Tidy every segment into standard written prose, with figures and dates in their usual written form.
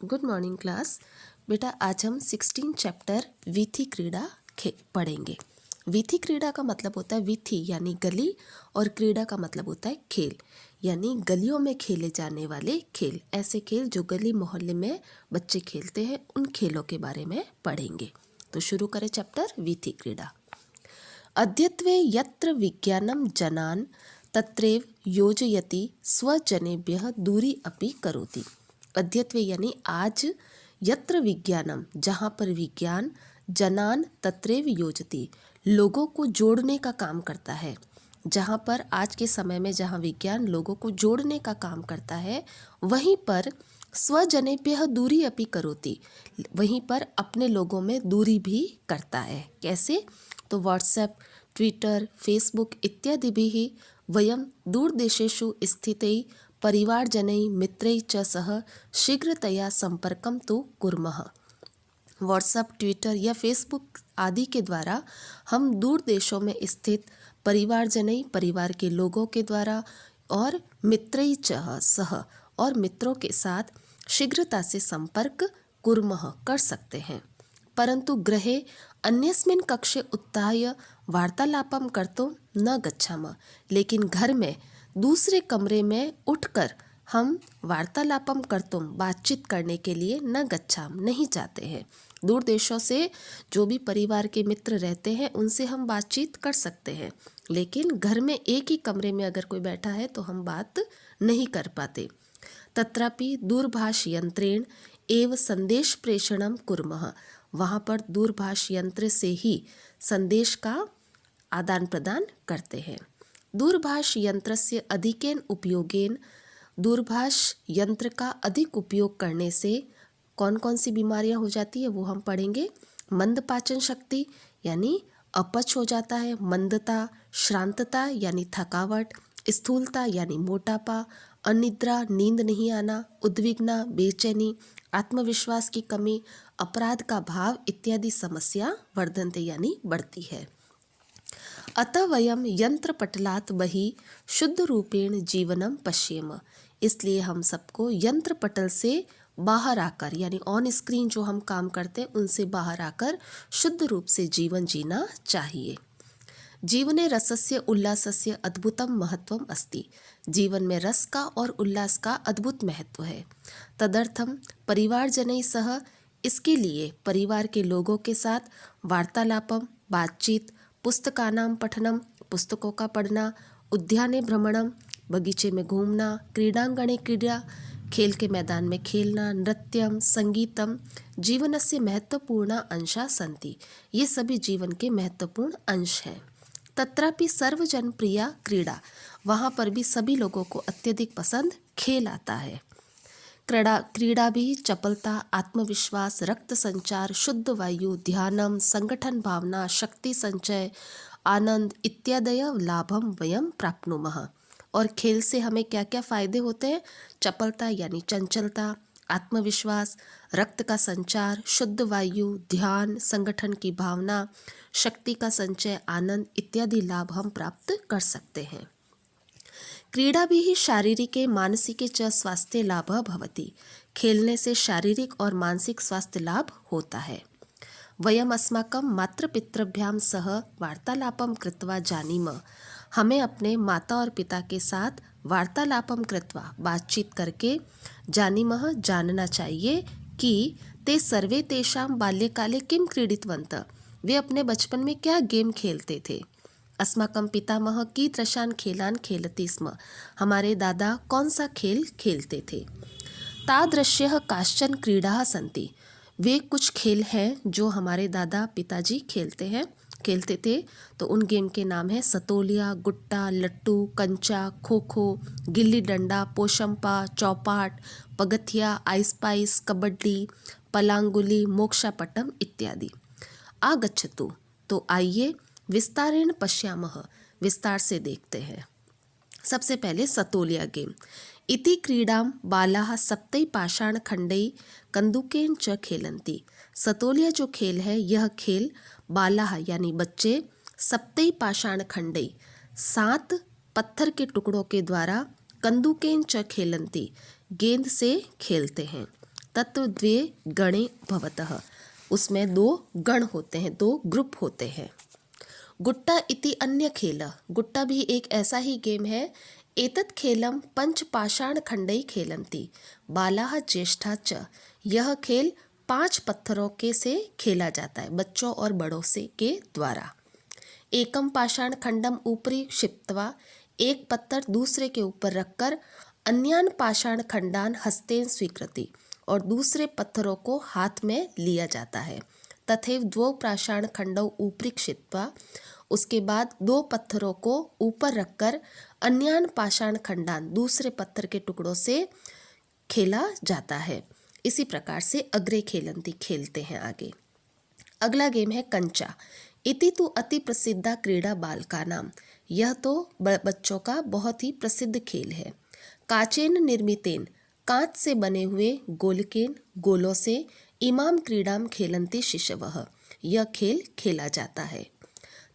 Good morning class. बेटा आज हम 16 चैप्टर वीथी क्रीड़ा पढ़ेंगे। वीथी क्रीड़ा का मतलब होता है वीथी यानी गली और क्रीड़ा का मतलब होता है खेल, यानी गलियों में खेले जाने वाले खेल। ऐसे खेल जो गली मोहल्ले में बच्चे खेलते हैं, उन खेलों के बारे में पढ़ेंगे। तो शुरू करें चैप्टर वीथी क्रीड़ा। अद्यत्वे यत्र विज्ञानम जनान तत्रैव योजयति स्वजनेभ्यः दूरी अपि करोति। अद्यत्वे यानी आज, यत्र विज्ञानम जहाँ पर विज्ञान, जनान तत्रैव योजति लोगों को जोड़ने का काम करता है। जहाँ पर आज के समय में जहाँ विज्ञान लोगों को जोड़ने का काम करता है, वहीं पर स्वजनेभ्यः दूरी अपि करोति, वहीं पर अपने लोगों में दूरी भी करता है। कैसे? तो व्हाट्सएप, ट्विटर, फेसबुक इत्यादिभिः वयं दूरदेशेषु स्थितैः परिवारजनैः मित्रैः च सह शीघ्रतया संपर्कं तु कुर्मः। व्हाट्सएप, ट्विटर या फेसबुक आदि के द्वारा हम दूर देशों में स्थित परिवारजनैः, परिवार के लोगों के द्वारा, और मित्रैः च सह और मित्रों के साथ शीघ्रता से संपर्क कुर्मः कर सकते हैं। परंतु गृहे अन्यस्मिन् कक्षे उत्थाय वार्तालापं कर्तुं न गच्छामः, लेकिन घर में दूसरे कमरे में उठकर हम वार्तालापम कर्तुम बातचीत करने के लिए न गच्छाम नहीं जाते हैं। दूर देशों से जो भी परिवार के मित्र रहते हैं उनसे हम बातचीत कर सकते हैं, लेकिन घर में एक ही कमरे में अगर कोई बैठा है तो हम बात नहीं कर पाते। तत्रापि दूरभाष यंत्रेण एव संदेश प्रेषणम कुर्मः, वहाँ पर दूरभाष यंत्र से ही संदेश का आदान प्रदान करते हैं। दूरभाष यंत्रस्य अधिकेन उपयोगेन, दूरभाष यंत्र का अधिक उपयोग करने से कौन कौन सी बीमारियां हो जाती है वो हम पढ़ेंगे। मंद पाचन शक्ति यानी अपच हो जाता है, मंदता, श्रांतता यानी थकावट, स्थूलता यानी मोटापा, अनिद्रा नींद नहीं आना, उद्विग्ना बेचैनी, आत्मविश्वास की कमी, अपराध का भाव इत्यादि समस्या वर्धन्ते यानी बढ़ती है। अतः वयम यंत्रपटलात् बहिः शुद्ध रूपेण जीवनम पश्येम, इसलिए हम सबको यंत्रपटल से बाहर आकर यानी ऑन स्क्रीन जो हम काम करते हैं उनसे बाहर आकर शुद्ध रूप से जीवन जीना चाहिए। जीवने रसस्य उल्लासस्य अद्भुतम महत्वम अस्ति, जीवन में रस का और उल्लास का अद्भुत महत्व है। तदर्थम परिवारजनैः सह, इसके लिए परिवार के लोगों के साथ वार्तालापम बातचीत, पुस्तकानां पठनम पुस्तकों का पढ़ना, उद्याने भ्रमणम बगीचे में घूमना, क्रीडांगणे क्रीड़ा खेल के मैदान में खेलना, नृत्यम संगीतम जीवनस्य महत्वपूर्ण अंशा सन्ति, ये सभी जीवन के महत्वपूर्ण अंश हैं। तत्रापि सर्वजन प्रिया क्रीड़ा, वहाँ पर भी सभी लोगों को अत्यधिक पसंद खेल आता है। क्रीड़ा भी चपलता, आत्मविश्वास, रक्त संचार, शुद्ध वायु, ध्यानम, संगठन भावना, शक्ति संचय, आनंद इत्यादय लाभम वयम प्राप्नुमः। और खेल से हमें क्या क्या फायदे होते हैं? चपलता यानी चंचलता, आत्मविश्वास, रक्त का संचार, शुद्ध वायु, ध्यान, संगठन की भावना, शक्ति का संचय, आनंद इत्यादि लाभ हम प्राप्त कर सकते हैं। क्रीड़ा भी शारीरिके मानसिके च स्वास्थ्य लाभ भवति, खेलने से शारीरिक और मानसिक स्वास्थ्य लाभ होता है। वयम अस्माकं मातृपितृभ्यां सह वार्तालापं कृत्वा जानीम, हमें अपने माता और पिता के साथ वार्तालापम कृत्वा बातचीत करके जानीमः जानना चाहिए कि ते सर्वे तेषां बाल्यकाले किं क्रीडितवन्तः, वे अपने बचपन में क्या गेम खेलते थे। अस्माकं पितामहः कीदृशान् खेलान् खेलति स्म, हमारे दादा कौन सा खेल खेलते थे। तादृश्यः काश्चन क्रीडाः सन्ति, वे कुछ खेल हैं जो हमारे दादा पिताजी खेलते थे। तो उन गेम के नाम है सतोलिया, गुट्टा, लट्टू, कंचा, खो खो, गिल्ली डंडा, पोशंपा, चौपाट, पगथिया, आइस पाइस, कबड्डी, पलांगुली, मोक्षापटम इत्यादि। आगच्छतु, तो आइए विस्तारेण पश्यामः, विस्तार से देखते हैं। सबसे पहले सतोलिया गेम। इति क्रीडां बालाः सप्तै पाषाणखण्डैः कन्दुकेन च खेलन्ति। सतोलिया जो खेल है, यह खेल बालाः यानी बच्चे, सप्तै पाषाणखण्डैः 7 पत्थर के टुकड़ों के द्वारा, कन्दुकेन च खेलन्ति गेंद से खेलते हैं। तत्र द्वे गणे भवतः, उसमें दो गण होते हैं, दो ग्रुप होते हैं। गुट्टा इति अन्य खेल, गुट्टा भी एक ऐसा ही गेम है। एतत् खेलम पंच पाषाण खंडई खेलन्ति बालाः ज्येष्ठा च, यह खेल 5 पत्थरों के से खेला जाता है, बच्चों और बड़ों से के द्वारा। एकम पाषाण खंडम ऊपरी क्षिप्त्वा, एक पत्थर दूसरे के ऊपर रखकर, अन्यान पाषाण खंडान हस्तेन स्वीकृति, और दूसरे पत्थरों को हाथ में लिया जाता है। तथैव द्वौ पाषाण खंडौ ऊपरी क्षिप्त्वा, उसके बाद 2 पत्थरों को ऊपर रखकर अन्यान पाषाण खंडान दूसरे पत्थर के टुकड़ों से खेला जाता है। इसी प्रकार से अग्रे खेलन्ति खेलते हैं आगे। अगला गेम है कंचा। इति तु अति प्रसिद्धा क्रीड़ा बालका नाम, यह तो बच्चों का बहुत ही प्रसिद्ध खेल है। काचेन निर्मितेन, कांच से बने हुए गोलकेन गोलों से, इमाम क्रीडाम खेलन्ति शिशवः, यह खेल खेला जाता है।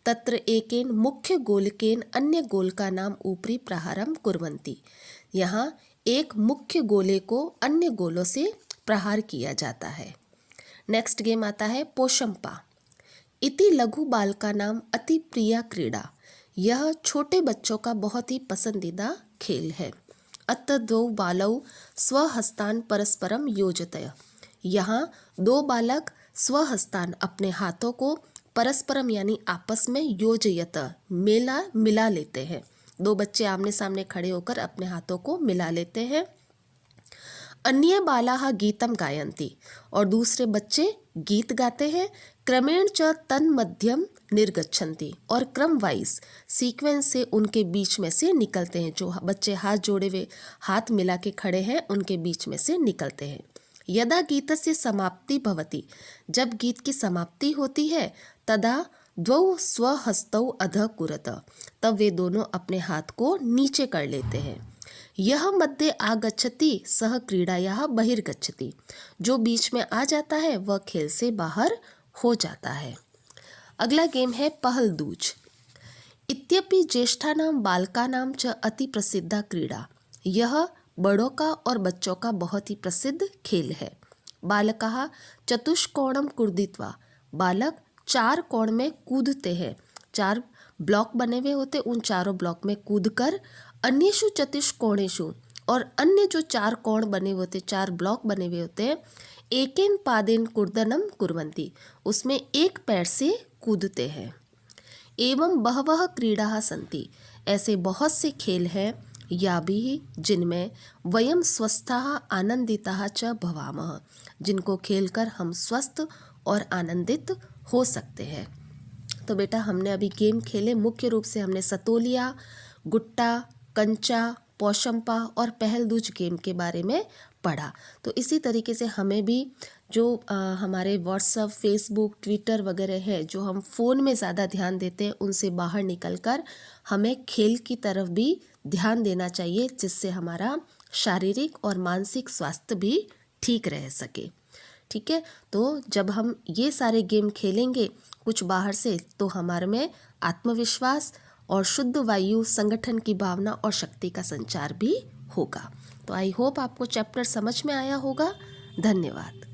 तत्र एकेन मुख्य गोलकेन अन्य गोल का नाम ऊपरी प्रहारम कुर्वन्ति, यहाँ एक मुख्य गोले को अन्य गोलों से प्रहार किया जाता है। नेक्स्ट गेम आता है पोशंपा। इति लघु बालका नाम अति प्रिया क्रीड़ा, यह छोटे बच्चों का बहुत ही पसंदीदा खेल है। अत्र द्वौ बालौ स्वहस्तान परस्परम योजतय, यहाँ 2 बालक स्वहस्तान अपने हाथों को परस्परम यानी आपस में योजयत मिला लेते हैं। 2 बच्चे आमने सामने खड़े होकर अपने हाथों को मिला लेते हैं। अन्य बालाः गीतम गायन्ति, और दूसरे बच्चे गीत गाते हैं। क्रमेण च तन्मध्यम निर्गच्छन्ति, और क्रम वाइज सीक्वेंस से उनके बीच में से निकलते हैं। जो बच्चे हाथ जोड़े हुए हाथ मिला के खड़े हैं उनके बीच में से निकलते हैं। यदा गीतस्य समाप्ति भवति, जब गीत की समाप्ति होती है, तदा द्वौ स्वहस्तौ अधः कुरत, तब वे दोनों अपने हाथ को नीचे कर लेते हैं। यह मध्ये आगच्छति सह क्रीडायाः बहिर्गच्छति, जो बीच में आ जाता है वह खेल से बाहर हो जाता है। अगला गेम है पहलदूज। इत्यपि ज्येष्ठानां बालकानां च अति प्रसिद्धा क्रीड़ा, यह बड़ों का और बच्चों का बहुत ही प्रसिद्ध खेल है। बालकाः चतुष्कोणम कूर्दित्वा, बालक 4 कोण में कूदते हैं, 4 ब्लॉक बने हुए होते, उन चारों ब्लॉक में कूदकर, अन्येषु चतुष्कोणेषु, और अन्य जो 4 कोण बने हुए होते, 4 ब्लॉक बने हुए होते हैं, एकेन पादेन कूर्दनम कुर्वन्ति, उसमें एक पैर से कूदते हैं। एवं बहवः क्रीडाः सन्ति, ऐसे बहुत से खेल हैं, या भी जिनमें वयम स्वस्थाः आनंदिताः च भवामः, जिनको खेलकर हम स्वस्थ और आनंदित हो सकते हैं। तो बेटा हमने अभी गेम खेले, मुख्य रूप से हमने सतोलिया, गुट्टा, कंचा, पोशंपा और पहलदूज गेम के बारे में पढ़ा। तो इसी तरीके से हमें भी जो हमारे व्हाट्सएप, फेसबुक, ट्विटर वगैरह है, जो हम फ़ोन में ज़्यादा ध्यान देते हैं, उनसे बाहर निकलकर हमें खेल की तरफ भी ध्यान देना चाहिए, जिससे हमारा शारीरिक और मानसिक स्वास्थ्य भी ठीक रह सके। ठीक है, तो जब हम ये सारे गेम खेलेंगे कुछ बाहर से, तो हमारे में आत्मविश्वास और शुद्ध वायु, संगठन की भावना और शक्ति का संचार भी होगा। तो आई होप आपको चैप्टर समझ में आया होगा। धन्यवाद।